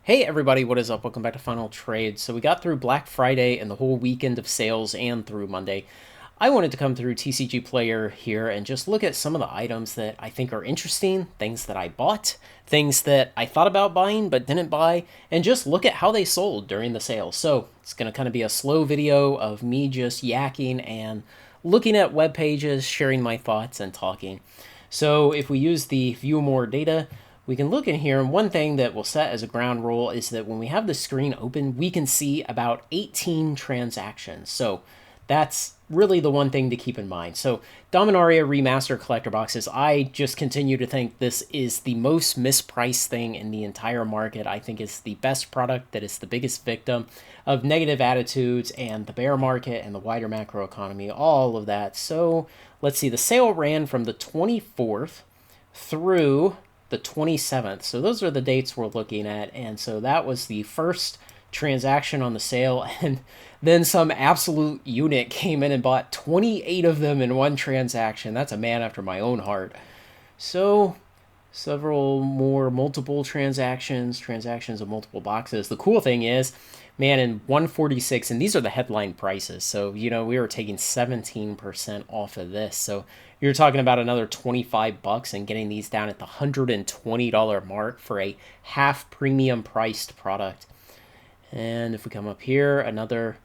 Hey everybody, what is up? Welcome back to Final Trade. So we got through Black Friday and the whole weekend of sales and through Monday. I wanted to come through TCG Player here and just look at some of the items that I think are interesting, things that I bought, things that I thought about buying but didn't buy, and just look at how they sold during the sale. So it's going to kind of be a slow video of me just yakking and looking at web pages, sharing my thoughts, and talking. So if we use the view more data, we can look in here, and one thing that we'll set as a ground rule is that when we have the screen open, we can see about 18 transactions. So that's really the one thing to keep in mind. So Dominaria Remaster Collector Boxes, I just continue to think this is the most mispriced thing in the entire market. I think it's the best product that is the biggest victim of negative attitudes and the bear market and the wider macro economy, all of that. So let's see, the sale ran from the 24th through the 27th. So those are the dates we're looking at. And so that was the first transaction on the sale. And then some absolute unit came in and bought 28 of them in one transaction. That's a man after my own heart. So several more multiple transactions of multiple boxes. The cool thing is, man, in 146, and these are the headline prices. So, we were taking 17% off of this. So you're talking about another 25 bucks and getting these down at the $120 mark for a half premium priced product. And if we come up here, another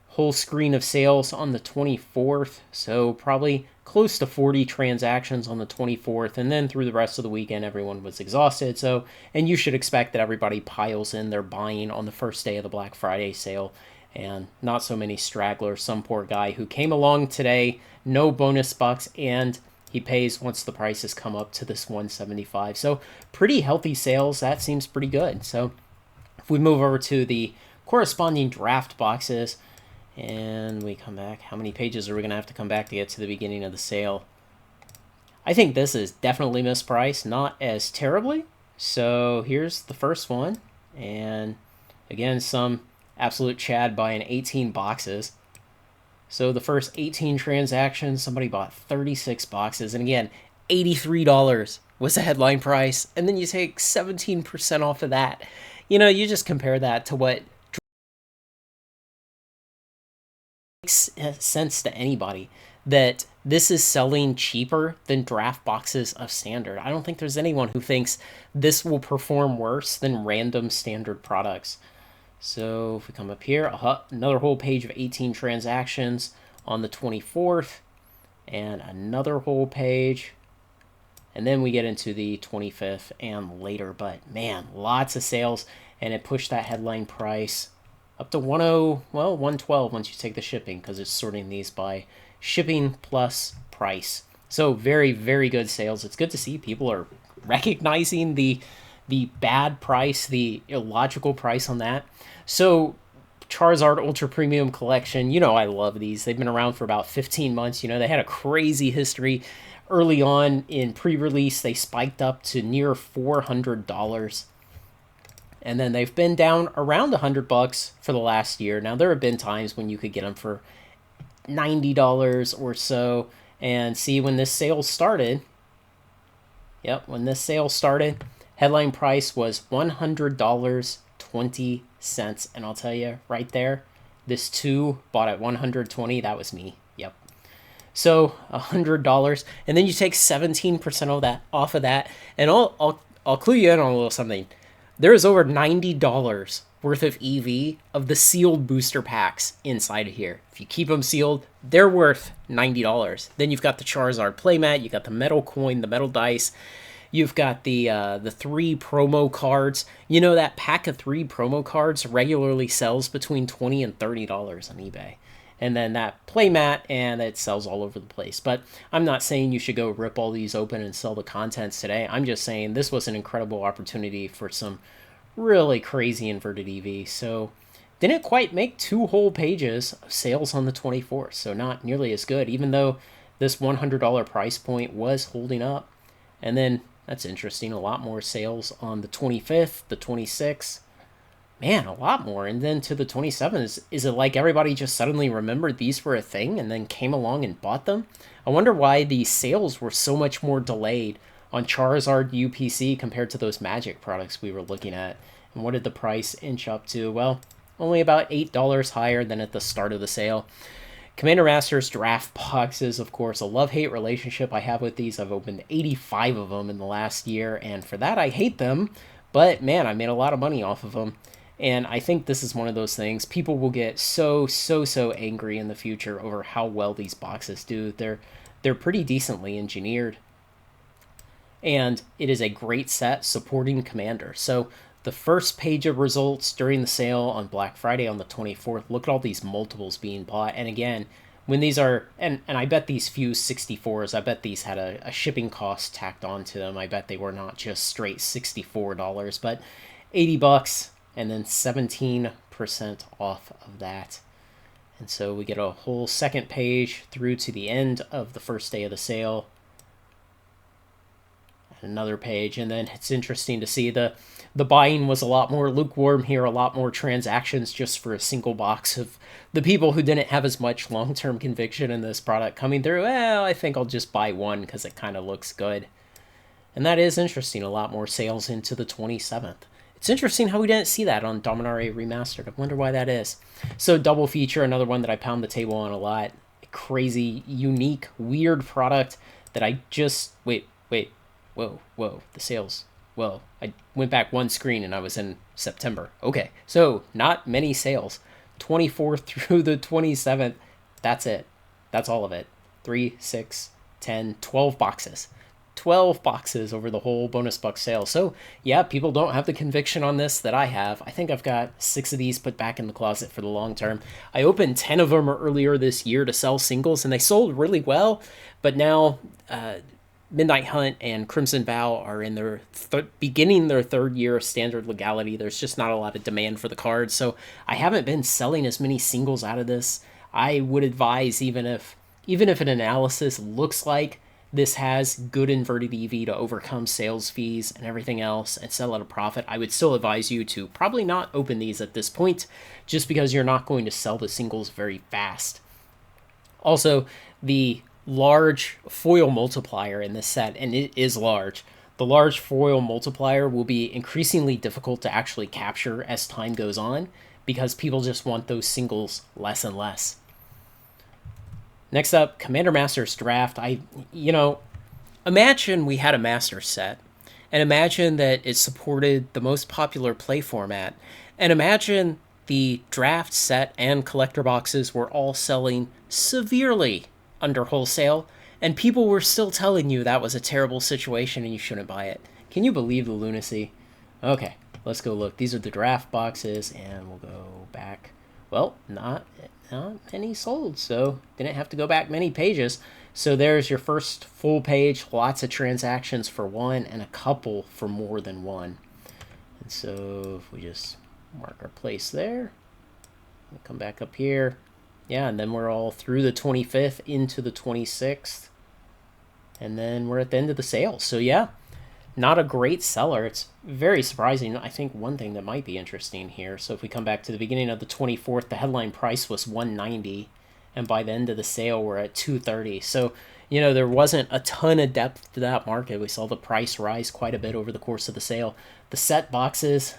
whole screen of sales on the 24th. So probably close to 40 transactions on the 24th. And then through the rest of the weekend, everyone was exhausted. So, and you should expect that everybody piles in their buying on the first day of the Black Friday sale. And not so many stragglers. Some poor guy who came along today, no bonus bucks, and he pays once the prices come up to this 175. So pretty healthy sales. That seems pretty good. So if we move over to the corresponding draft boxes, and we come back. How many pages are we going to have to come back to get to the beginning of the sale? I think this is definitely mispriced, not as terribly. So here's the first one. And again, some absolute Chad buying 18 boxes. So the first 18 transactions, somebody bought 36 boxes. And again, $83 was the headline price. And then you take 17% off of that. You just compare that to what makes sense to anybody, that this is selling cheaper than draft boxes of standard. I don't think there's anyone who thinks this will perform worse than random standard products. So if we come up here, another whole page of 18 transactions on the 24th, and another whole page. And then we get into the 25th and later. But man, lots of sales, and it pushed that headline price up to 112 once you take the shipping, because it's sorting these by shipping plus price. So very, very good sales. It's good to see people are recognizing the bad price, the illogical price on that. So Charizard Ultra Premium Collection, I love these. They've been around for about 15 months. They had a crazy history early on in pre-release. They spiked up to near $400. And then they've been down around $100 for the last year. Now, there have been times when you could get them for $90 or so. And see, when this sale started, when this sale started, headline price was $100.20. And I'll tell you right there, this 2 bought at $120. That was me. Yep. So $100, and then you take 17% of that off of that, and I'll clue you in on a little something. There is over $90 worth of EV of the sealed booster packs inside of here. If you keep them sealed, they're worth $90. Then you've got the Charizard playmat, you got the metal coin, the metal dice. You've got the 3 promo cards. That pack of 3 promo cards regularly sells between $20 and $30 on eBay. And then that playmat, and it sells all over the place. But I'm not saying you should go rip all these open and sell the contents today. I'm just saying this was an incredible opportunity for some really crazy inverted EV. So didn't quite make 2 whole pages of sales on the 24th. So not nearly as good, even though this $100 price point was holding up. And then, that's interesting, a lot more sales on the 25th, the 26th. Man, a lot more. And then to the 27th, is it like everybody just suddenly remembered these were a thing and then came along and bought them? I wonder why the sales were so much more delayed on Charizard UPC compared to those Magic products we were looking at. And what did the price inch up to? Well, only about $8 higher than at the start of the sale. Commander Masters draft boxes, of course, a love-hate relationship I have with these. I've opened 85 of them in the last year, and for that I hate them, but man, I made a lot of money off of them. And I think this is one of those things. People will get so angry in the future over how well these boxes do. They're pretty decently engineered. And it is a great set supporting Commander. So the first page of results during the sale on Black Friday on the 24th, look at all these multiples being bought. And again, when these are, and I bet these Fuse 64s, I bet these had a shipping cost tacked onto them. I bet they were not just straight $64, but 80 bucks and then 17% off of that. And so we get a whole second page through to the end of the first day of the sale. Another page, and then it's interesting to see the buying was a lot more lukewarm here, a lot more transactions just for a single box of the people who didn't have as much long-term conviction in this product coming through. Well, I think I'll just buy one because it kind of looks good. And that is interesting, a lot more sales into the 27th. It's interesting how we didn't see that on Dominaria Remastered. I wonder why that is. So double feature, another one that I pound the table on a lot. A crazy, unique, weird product that I just... Wait. Whoa, the sales. Well, I went back one screen and I was in September. Okay, so not many sales. 24th through the 27th, that's it. That's all of it. 3, 6, 10, 12 boxes. 12 boxes over the whole bonus buck sale. So, yeah, people don't have the conviction on this that I have. I think I've got 6 of these put back in the closet for the long term. I opened 10 of them earlier this year to sell singles, and they sold really well, but now... Midnight Hunt and Crimson Vow are in their beginning their third year of standard legality. There's just not a lot of demand for the cards, so I haven't been selling as many singles out of this. I would advise, even if an analysis looks like this has good inverted EV to overcome sales fees and everything else and sell at a profit, I would still advise you to probably not open these at this point, just because you're not going to sell the singles very fast. Also, the large foil multiplier in this set, and it is large. The large foil multiplier will be increasingly difficult to actually capture as time goes on because people just want those singles less and less. Next up, Commander Masters Draft. Imagine we had a Master set, and imagine that it supported the most popular play format, and imagine the draft set and collector boxes were all selling severely under wholesale, and people were still telling you that was a terrible situation and you shouldn't buy it. Can you believe the lunacy? Okay, let's go look. These are the draft boxes, and we'll go back. Well, not many sold, so didn't have to go back many pages. So there's your first full page, lots of transactions for one, and a couple for more than one. And so if we just mark our place there, we'll come back up here. Yeah, and then we're all through the 25th into the 26th. And then we're at the end of the sale. So yeah, not a great seller. It's very surprising. I think one thing that might be interesting here. So if we come back to the beginning of the 24th, the headline price was $190. And by the end of the sale, we're at $230. So, there wasn't a ton of depth to that market. We saw the price rise quite a bit over the course of the sale. The set boxes,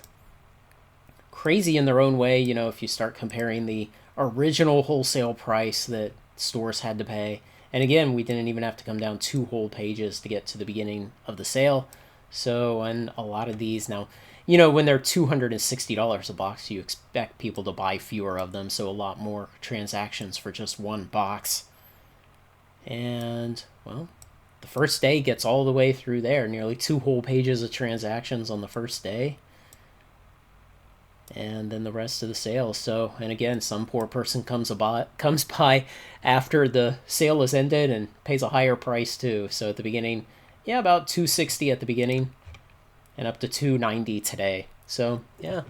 crazy in their own way. If you start comparing the original wholesale price that stores had to pay. And again, we didn't even have to come down 2 whole pages to get to the beginning of the sale. So, and a lot of these now, when they're $260 a box, you expect people to buy fewer of them. So a lot more transactions for just one box. And, well, the first day gets all the way through there. Nearly 2 whole pages of transactions on the first day. And then the rest of the sale. So, and again, some poor person comes by after the sale is ended and pays a higher price too. So at the beginning, yeah, about $260 at the beginning and up to $290 today. So yeah,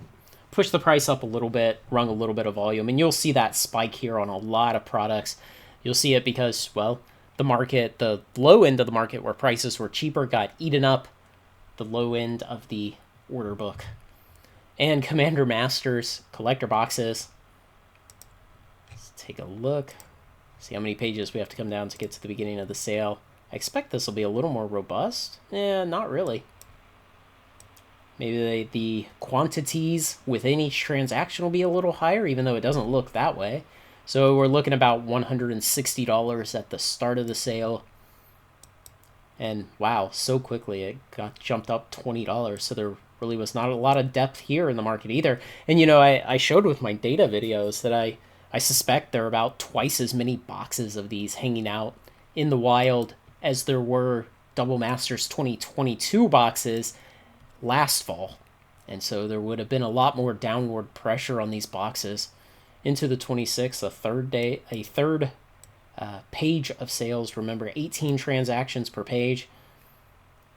push the price up a little bit, rung a little bit of volume, and you'll see that spike here on a lot of products. You'll see it because, well, the low end of the market where prices were cheaper got eaten up. The low end of the order book. And Commander Masters collector boxes. Let's take a look. See how many pages we have to come down to get to the beginning of the sale. I expect this will be a little more robust. Yeah, not really. Maybe the quantities within each transaction will be a little higher, even though it doesn't look that way. So we're looking about $160 at the start of the sale. And wow, so quickly it got jumped up $20. So there really was not a lot of depth here in the market either. And you know, I showed with my data videos that I suspect there are about twice as many boxes of these hanging out in the wild as there were Double Masters 2022 boxes last fall. And so there would have been a lot more downward pressure on these boxes into the 26th, a third page of sales. Remember, 18 transactions per page.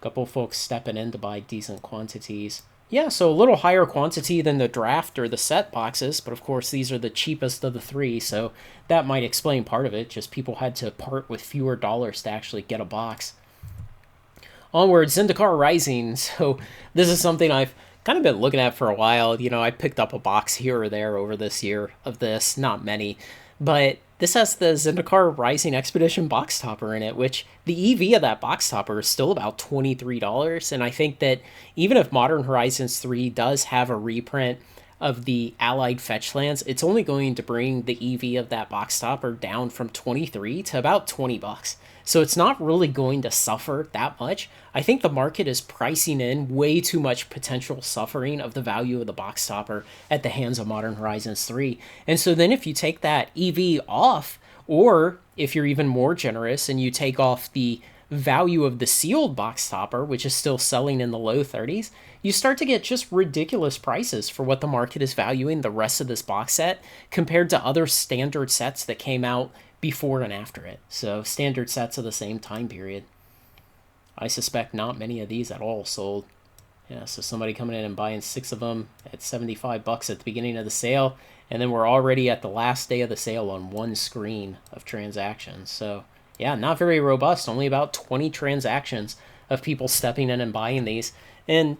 A couple folks stepping in to buy decent quantities. Yeah, so a little higher quantity than the draft or the set boxes, but of course these are the cheapest of the three, so that might explain part of it. Just people had to part with fewer dollars to actually get a box. Onward, Zendikar Rising. So this is something I've kind of been looking at for a while. You know, I picked up a box here or there over this year of this, not many, but this has the Zendikar Rising Expedition box topper in it, which the EV of that box topper is still about $23. And I think that even if Modern Horizons 3 does have a reprint of the allied fetch lands, it's only going to bring the EV of that box topper down from 23 to about $20. So it's not really going to suffer that much. I think the market is pricing in way too much potential suffering of the value of the box topper at the hands of Modern Horizons 3. And so then if you take that EV off, or if you're even more generous and you take off the value of the sealed box topper, which is still selling in the low 30s, you start to get just ridiculous prices for what the market is valuing the rest of this box set compared to other standard sets that came out before and after it. So standard sets of the same time period. I suspect not many of these at all sold. Yeah, so somebody coming in and buying 6 of them at $75 at the beginning of the sale, and then we're already at the last day of the sale on one screen of transactions. So yeah, not very robust. Only about 20 transactions of people stepping in and buying these. And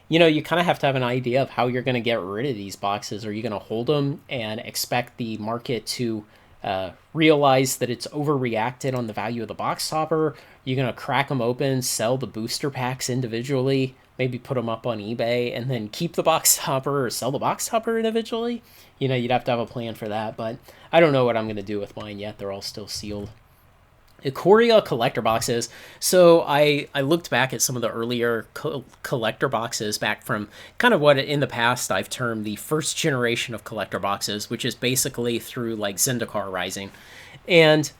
you know, you kind of have to have an idea of how you're going to get rid of these boxes. Are you going to hold them and expect the market to realize that it's overreacted on the value of the box topper? You're going to crack them open, sell the booster packs individually, maybe put them up on eBay, and then keep the box topper or sell the box topper individually? You know, you'd have to have a plan for that, but I don't know what I'm going to do with mine yet. They're all still sealed. Ikoria collector boxes. So I looked back at some of the earlier collector boxes back from kind of what in the past I've termed the first generation of collector boxes, which is basically through like Zendikar Rising. And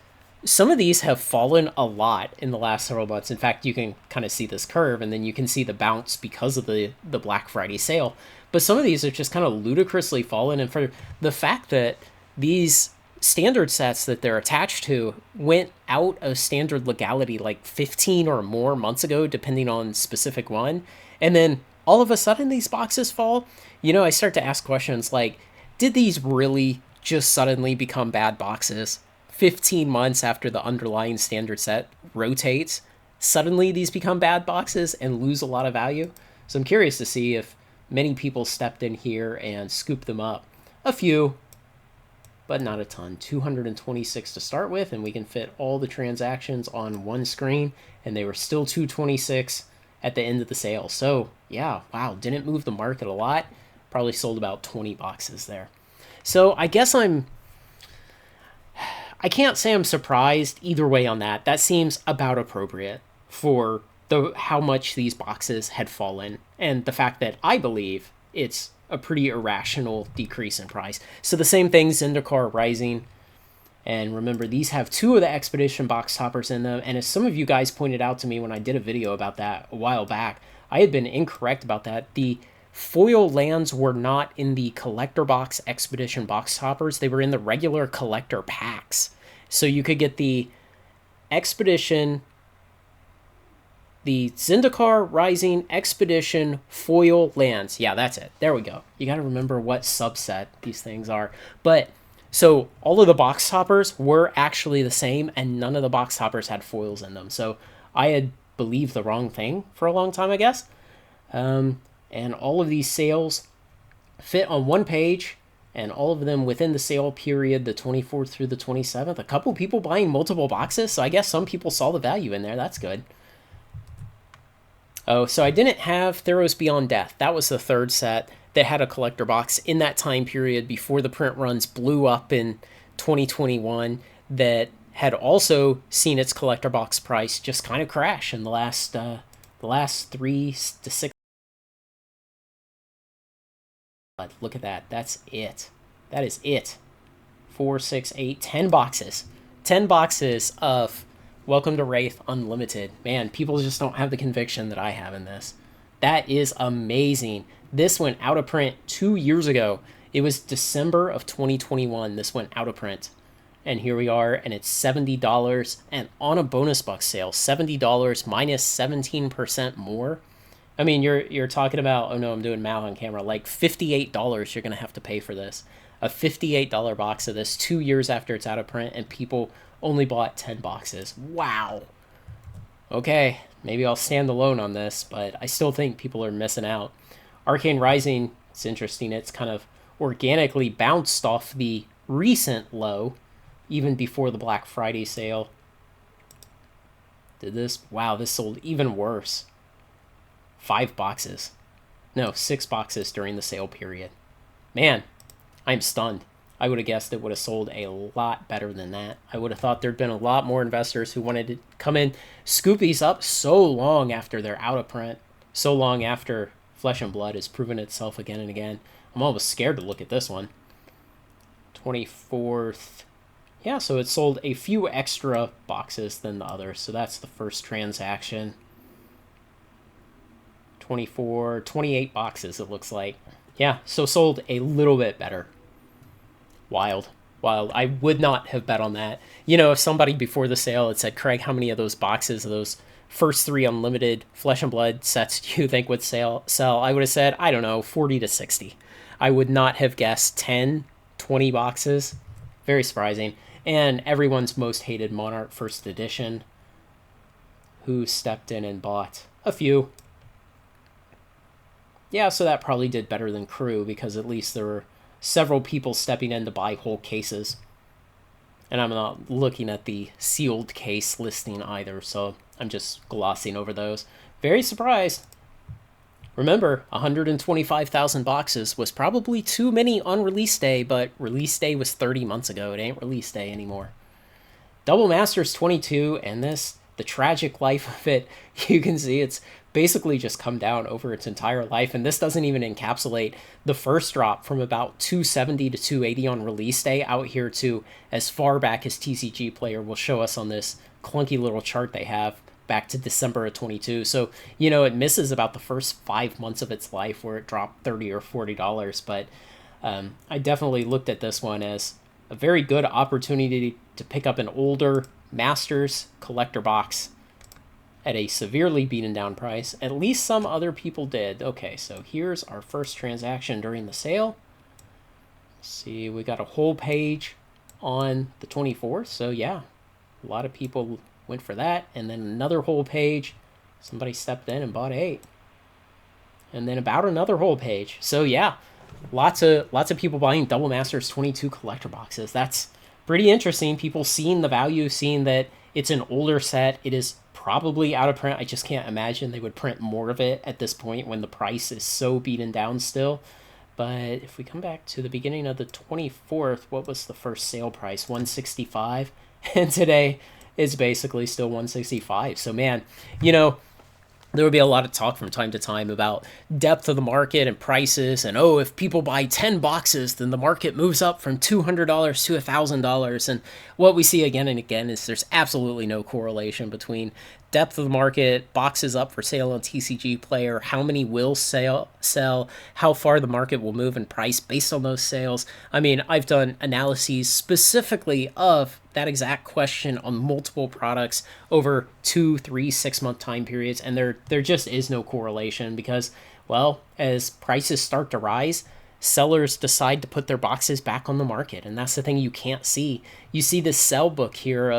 some of these have fallen a lot in the last several months. In fact, you can kind of see this curve, and then you can see the bounce because of the Black Friday sale. But some of these have just kind of ludicrously fallen, and for the fact that these standard sets that they're attached to went out of standard legality like 15 or more months ago, depending on specific one, and then all of a sudden these boxes fall, you know, I start to ask questions like, did these really just suddenly become bad boxes 15 months after the underlying standard set rotates? Suddenly these become bad boxes and lose a lot of value. So I'm curious to see if many people stepped in here and scooped them up. A few, but not a ton. 226 to start with, and we can fit all the transactions on one screen, and they were still 226 at the end of the sale. So yeah, wow, didn't move the market a lot. Probably sold about 20 boxes there. So I guess I can't say I'm surprised either way on that. That seems about appropriate for how much these boxes had fallen, and the fact that I believe it's a pretty irrational decrease in price. So the same thing, Zendikar Rising. And remember, these have 2 of the Expedition box toppers in them. And as some of you guys pointed out to me when I did a video about that a while back, I had been incorrect about that. The foil lands were not in the collector box Expedition box toppers. They were in the regular collector packs. So you could get the Expedition, the Zendikar Rising Expedition foil lands. Yeah, that's it. There we go. You got to remember what subset these things are. But so all of the box toppers were actually the same, and none of the box toppers had foils in them. So I had believed the wrong thing for a long time, I guess. And all of these sales fit on one page, and all of them within the sale period, the 24th through the 27th. A couple people buying multiple boxes, so I guess some people saw the value in there. That's good. Oh, so I didn't have Theros Beyond Death. That was the third set that had a collector box in that time period before the print runs blew up in 2021, that had also seen its collector box price just kind of crash in the last 3 to 6. Look at that. That's it. That is it. 4, 6, 8, 10 boxes. 10 boxes of Welcome to Wraith Unlimited. Man, people just don't have the conviction that I have in this. That is amazing. This went out of print 2 years ago. It was December of 2021. This went out of print. And here we are, and it's $70. And on a bonus box sale, $70 minus 17% more. I mean, you're talking about, oh no, I'm doing math on camera, like $58 you're gonna have to pay for this. A $58 box of this 2 years after it's out of print, and people only bought 10 boxes. Wow. Okay, maybe I'll stand alone on this, but I still think people are missing out. Arcane Rising, it's interesting. It's kind of organically bounced off the recent low, even before the Black Friday sale. Did this? Wow, this sold even worse. 5 boxes. No, 6 boxes during the sale period. Man, I'm stunned. I would have guessed it would have sold a lot better than that. I would have thought there'd been a lot more investors who wanted to come in, scoop these up so long after they're out of print, so long after Flesh and Blood has proven itself again and again. I'm almost scared to look at this one. 24th. Yeah, so it sold a few extra boxes than the others. So that's the first transaction. 24, 28 boxes, it looks like. Yeah, so sold a little bit better. Wild. Wild. I would not have bet on that. You know, if somebody before the sale had said, Craig, how many of those boxes, of those first 3 unlimited Flesh and Blood sets do you think would sell? I would have said, I don't know, 40 to 60. I would not have guessed 10, 20 boxes. Very surprising. And everyone's most hated Monarch First Edition, who stepped in and bought a few. Yeah, so that probably did better than Crew, because at least there were several people stepping in to buy whole cases. And I'm not looking at the sealed case listing either, so I'm just glossing over those. Very surprised. Remember, 125,000 boxes was probably too many on release day, but release day was 30 months ago. It ain't release day anymore. Double Masters 22, and this, the tragic life of it, you can see it's basically just come down over its entire life, and this doesn't even encapsulate the first drop from about 270 to 280 on release day out here to as far back as TCG Player will show us on this clunky little chart they have back to December of 22. So, you know, it misses about the first 5 months of its life where it dropped $30 or $40, but I definitely looked at this one as a very good opportunity to pick up an older Masters collector box at a severely beaten down price. At least some other people did. Okay, so here's our first transaction during the sale. Let's see, we got a whole page on the 24th. So yeah, a lot of people went for that. And then another whole page. Somebody stepped in and bought 8. And then about another whole page. So yeah, lots of people buying Double Masters 22 collector boxes. That's pretty interesting. People seeing the value, seeing that it's an older set. It is probably out of print. I just can't imagine they would print more of it at this point when the price is so beaten down still. But if we come back to the beginning of the 24th, what was the first sale price? 165. And today it's basically still 165. So man, you know, there would be a lot of talk from time to time about depth of the market and prices, and oh, if people buy 10 boxes, then the market moves up from $200 to $1,000. And what we see again and again is there's absolutely no correlation between depth of the market, boxes up for sale on TCG Player, how many will sell, how far the market will move in price based on those sales. I mean, I've done analyses specifically of that exact question on multiple products over 2, 3, 6 month time periods, and there just is no correlation because, well, as prices start to rise, sellers decide to put their boxes back on the market, and that's the thing you can't see. You see this sell book here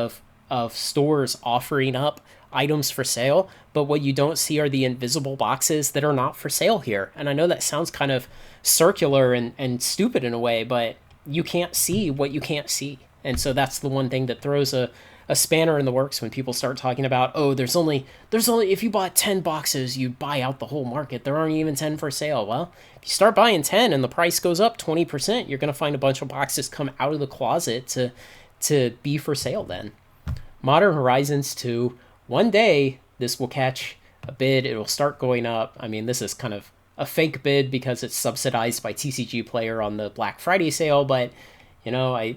of stores offering up items for sale, but what you don't see are the invisible boxes that are not for sale here. And I know that sounds kind of circular and stupid in a way, but you can't see what you can't see. And so that's the one thing that throws a a spanner in the works when people start talking about, oh, there's only if you bought 10 boxes, you'd buy out the whole market. There aren't even 10 for sale. Well, if you start buying 10 and the price goes up 20%, you're going to find a bunch of boxes come out of the closet to be for sale then. Modern Horizons 2, one day this will catch a bid. It'll start going up. I mean, this is kind of a fake bid because it's subsidized by TCG Player on the Black Friday sale, but I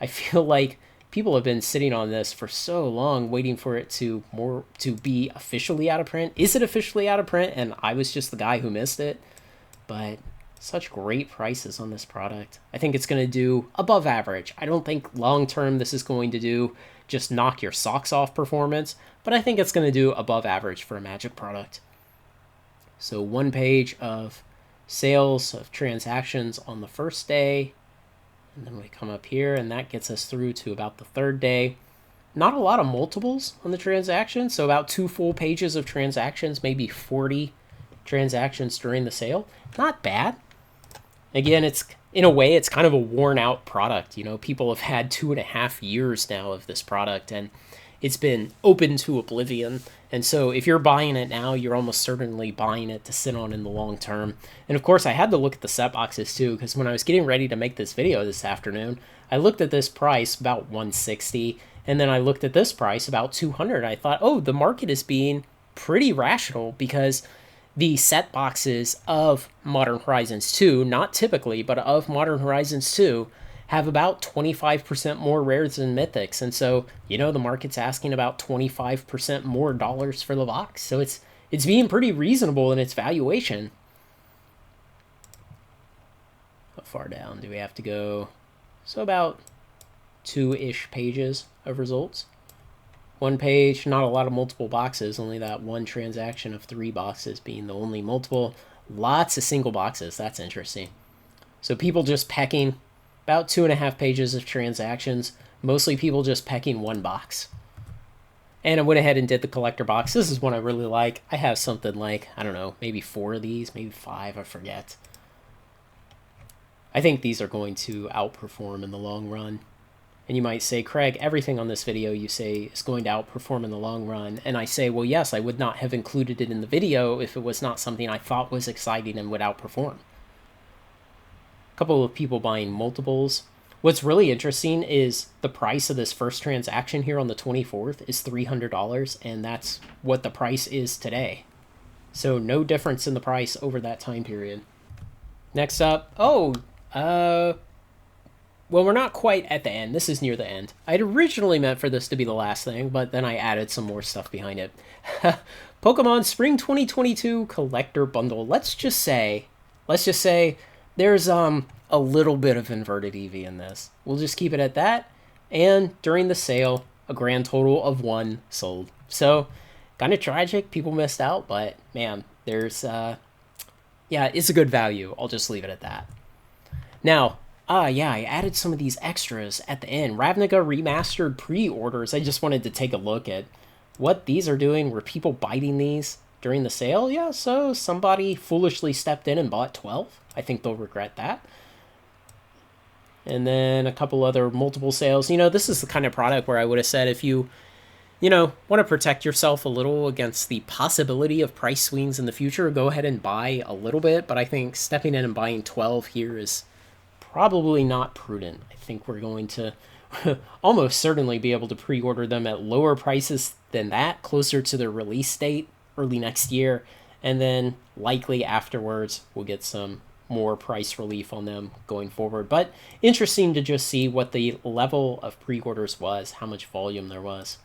feel like people have been sitting on this for so long waiting for it to be officially out of print. Is it officially out of print and I was just the guy who missed it? But such great prices on this product. I think it's going to do above average. I don't think long term this is going to do just knock your socks off performance, but I think it's going to do above average for a Magic product. So one page of sales of transactions on the first day, and then we come up here and that gets us through to about the third day. Not a lot of multiples on the transactions, so about 2 full pages of transactions, maybe 40 transactions during the sale. Not bad. Again, it's in a way, it's kind of a worn out product. People have had 2.5 years now of this product and it's been open to oblivion. And so if you're buying it now, you're almost certainly buying it to sit on in the long term. And of course, I had to look at the set boxes too, because when I was getting ready to make this video this afternoon, I looked at this price about 160, and then I looked at this price about 200. I thought, oh, the market is being pretty rational because the set boxes of Modern Horizons 2, not typically, but of Modern Horizons 2, have about 25% more rares than mythics. And so, the market's asking about 25% more dollars for the box. So it's being pretty reasonable in its valuation. How far down do we have to go? So about 2-ish pages of results. One page, not a lot of multiple boxes, only that one transaction of 3 boxes being the only multiple. Lots of single boxes. That's interesting. So people just pecking about 2.5 pages of transactions, mostly people just pecking 1 box. And I went ahead and did the collector box. This is one I really like. I have something like, I don't know, maybe 4 of these, maybe 5, I forget. I think these are going to outperform in the long run. And you might say, Craig, everything on this video you say is going to outperform in the long run. And I say, well, yes, I would not have included it in the video if it was not something I thought was exciting and would outperform. A couple of people buying multiples. What's really interesting is the price of this first transaction here on the 24th is $300, and that's what the price is today. So no difference in the price over that time period. Next up, well, we're not quite at the end. This is near the end. I'd originally meant for this to be the last thing, but then I added some more stuff behind it. Pokemon Spring 2022 Collector Bundle. Let's just say there's a little bit of inverted Eevee in this. We'll just keep it at that. And during the sale, a grand total of 1 sold. So, kind of tragic. People missed out, but man, there's it's a good value. I'll just leave it at that. Now, I added some of these extras at the end. Ravnica Remastered pre-orders. I just wanted to take a look at what these are doing. Were people biting these during the sale? Yeah, so somebody foolishly stepped in and bought 12. I think they'll regret that. And then a couple other multiple sales. This is the kind of product where I would have said if you want to protect yourself a little against the possibility of price swings in the future, go ahead and buy a little bit. But I think stepping in and buying 12 here is probably not prudent. I think we're going to almost certainly be able to pre-order them at lower prices than that, closer to their release date early next year. And then likely afterwards, we'll get some more price relief on them going forward. But interesting to just see what the level of pre-orders was, how much volume there was.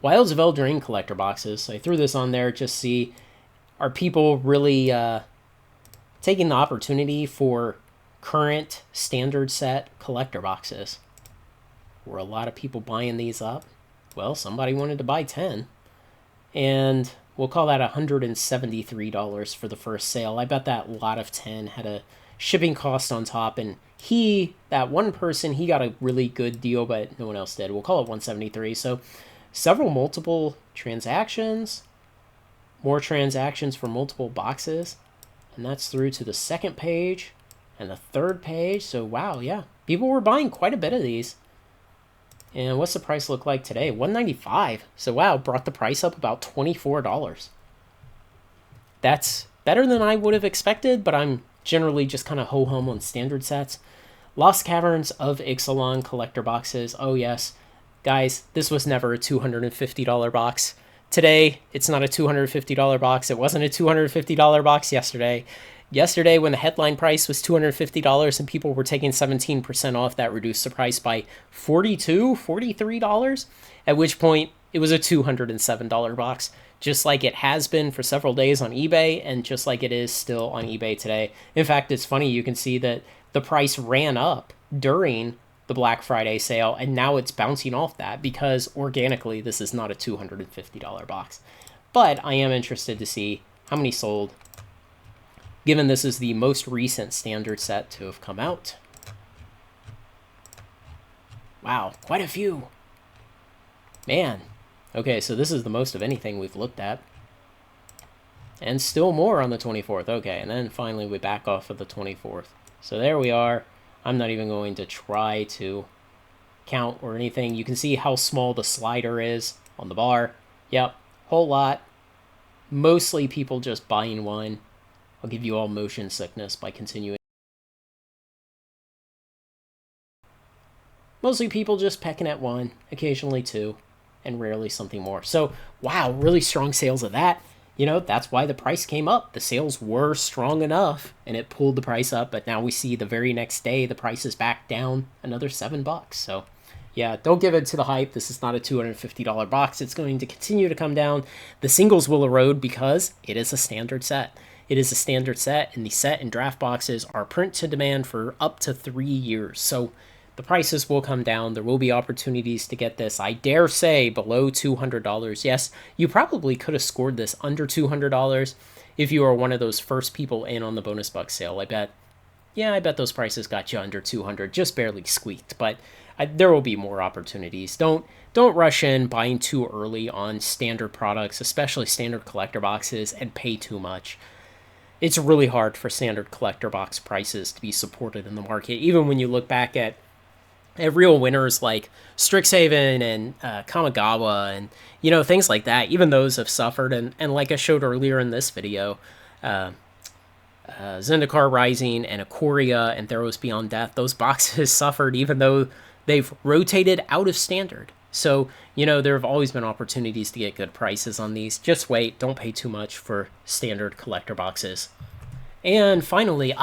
Wilds of Eldraine collector boxes. So I threw this on there just see, are people really taking the opportunity for current standard set collector boxes? Were a lot of people buying these up? Well, somebody wanted to buy 10. And we'll call that $173 for the first sale. I bet that lot of 10 had a shipping cost on top, and that one person, he got a really good deal, but no one else did. We'll call it $173. So several multiple transactions, more transactions for multiple boxes, and that's through to the second page and the third page. So wow, yeah, people were buying quite a bit of these. And what's the price look like today? 195. So wow, brought the price up about $24. That's better than I would have expected, but I'm generally just kind of ho-hum on standard sets. Lost Caverns of Ixalan collector boxes. Oh yes, guys, this was never a $250 box. Today, it's not a $250 box. It wasn't a $250 box yesterday. Yesterday, when the headline price was $250 and people were taking 17% off, that reduced the price by $42, $43, at which point it was a $207 box, just like it has been for several days on eBay and just like it is still on eBay today. In fact, it's funny, you can see that the price ran up during the Black Friday sale, and now it's bouncing off that because organically this is not a $250 box. But I am interested to see how many sold, given this is the most recent standard set to have come out. Wow, quite a few. Man. Okay, so this is the most of anything we've looked at. And still more on the 24th. Okay, and then finally we back off of the 24th. So there we are. I'm not even going to try to count or anything. You can see how small the slider is on the bar. Yep, whole lot. Mostly people just buying one. I'll give you all motion sickness by continuing. Mostly people just pecking at one, occasionally two, and rarely something more. So, wow, really strong sales of that. You know, that's why the price came up. The sales were strong enough, and it pulled the price up. But now we see the very next day, the price is back down another $7. So, yeah, don't give it to the hype. This is not a $250 box. It's going to continue to come down. The singles will erode because it is a standard set. It is a standard set, and the set and draft boxes are print to demand for up to 3 years. So the prices will come down. There will be opportunities to get this, I dare say, below $200. Yes, you probably could have scored this under $200 if you were one of those first people in on the bonus buck sale. I bet those prices got you under 200, just barely squeaked. But there will be more opportunities. Don't rush in buying too early on standard products, especially standard collector boxes, and pay too much. It's really hard for standard collector box prices to be supported in the market, even when you look back at real winners like Strixhaven and Kamigawa and, you know, things like that. Even those have suffered. And like I showed earlier in this video, Zendikar Rising and Ikoria and Theros Beyond Death, those boxes suffered even though they've rotated out of standard. So, you know, there have always been opportunities to get good prices on these. Just wait. Don't pay too much for standard collector boxes. And finally,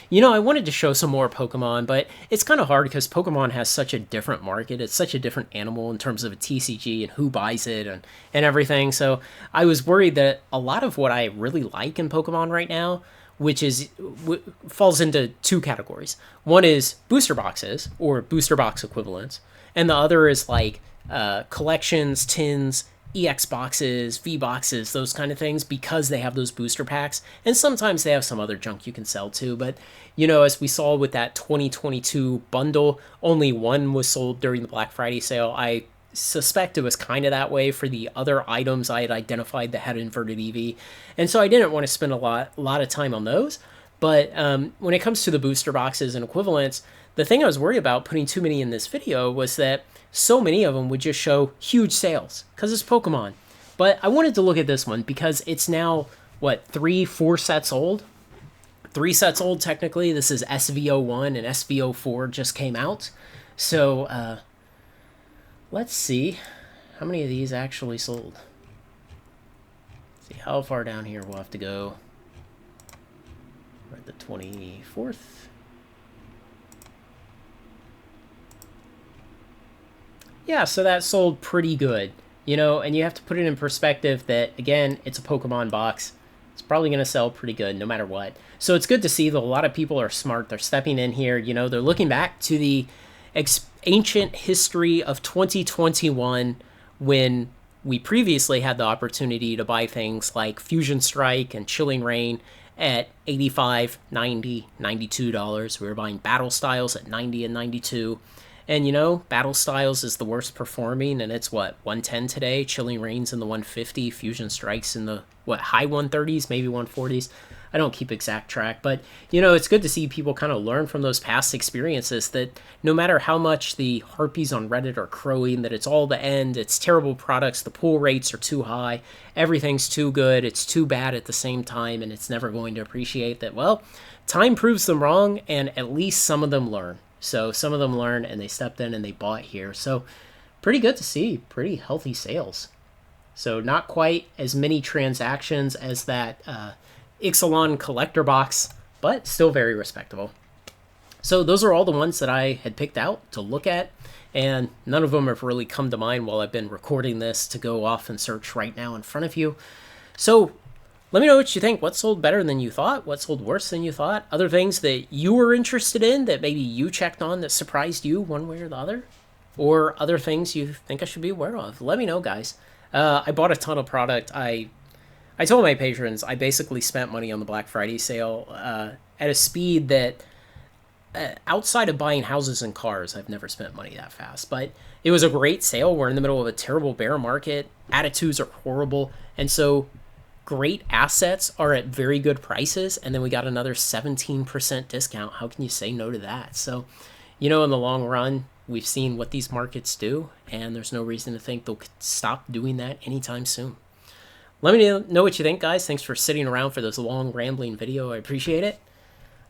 you know, I wanted to show some more Pokemon, but it's kind of hard because Pokemon has such a different market. It's such a different animal in terms of a TCG and who buys it and everything. So I was worried that a lot of what I really like in Pokemon right now, which falls into two categories. One is booster boxes or booster box equivalents, and the other is like collections, tins, EX boxes, V boxes, those kind of things, because they have those booster packs. And sometimes they have some other junk you can sell too. But, you know, as we saw with that 2022 bundle, only one was sold during the Black Friday sale. I suspect it was kind of that way for the other items I had identified that had inverted EV. And so I didn't want to spend a lot of time on those. But when it comes to the booster boxes and equivalents, the thing I was worried about putting too many in this video was that so many of them would just show huge sales because it's Pokemon. But I wanted to look at this one because it's now, what, 3-4 sets old? 3 sets old, technically. This is SV01 and SV04 just came out. So, let's see how many of these actually sold. Let's see how far down here we'll have to go. We're at the 24th. Yeah, so that sold pretty good, you know, and you have to put it in perspective that, again, it's a Pokemon box. It's probably going to sell pretty good no matter what. So it's good to see that a lot of people are smart. They're stepping in here, you know, they're looking back to the ancient history of 2021 when we previously had the opportunity to buy things like Fusion Strike and Chilling Reign at $85, $90, $92. We were buying Battle Styles at $90 and $92. And, you know, Battle Styles is the worst performing, and it's, what, 110 today? Chilling Reign's in the 150, Fusion Strike's in the, what, high 130s, maybe 140s. I don't keep exact track, but you know, it's good to see people kind of learn from those past experiences that no matter how much the harpies on Reddit are crowing that it's all the end, it's terrible products, the pull rates are too high, everything's too good, it's too bad at the same time, and it's never going to appreciate that. Well, time proves them wrong, and at least some of them learn. So some of them learned and they stepped in and they bought here. So pretty good to see, pretty healthy sales. So not quite as many transactions as that Ixalan collector box, but still very respectable. So those are all the ones that I had picked out to look at, and none of them have really come to mind while I've been recording this to go off and search right now in front of you. So let me know what you think. What sold better than you thought? What sold worse than you thought? Other things that you were interested in that maybe you checked on that surprised you one way or the other? Or other things you think I should be aware of? Let me know, guys. I bought a ton of product. I told my patrons I basically spent money on the Black Friday sale at a speed that outside of buying houses and cars, I've never spent money that fast. But it was a great sale. We're in the middle of a terrible bear market. Attitudes are horrible. And so great assets are at very good prices. And then we got another 17% discount. How can you say no to that? So, you know, in the long run, we've seen what these markets do, and there's no reason to think they'll stop doing that anytime soon. Let me know what you think, guys. Thanks for sitting around for this long, rambling video. I appreciate it.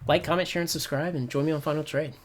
Like, comment, share, and subscribe, and join me on Final Trade.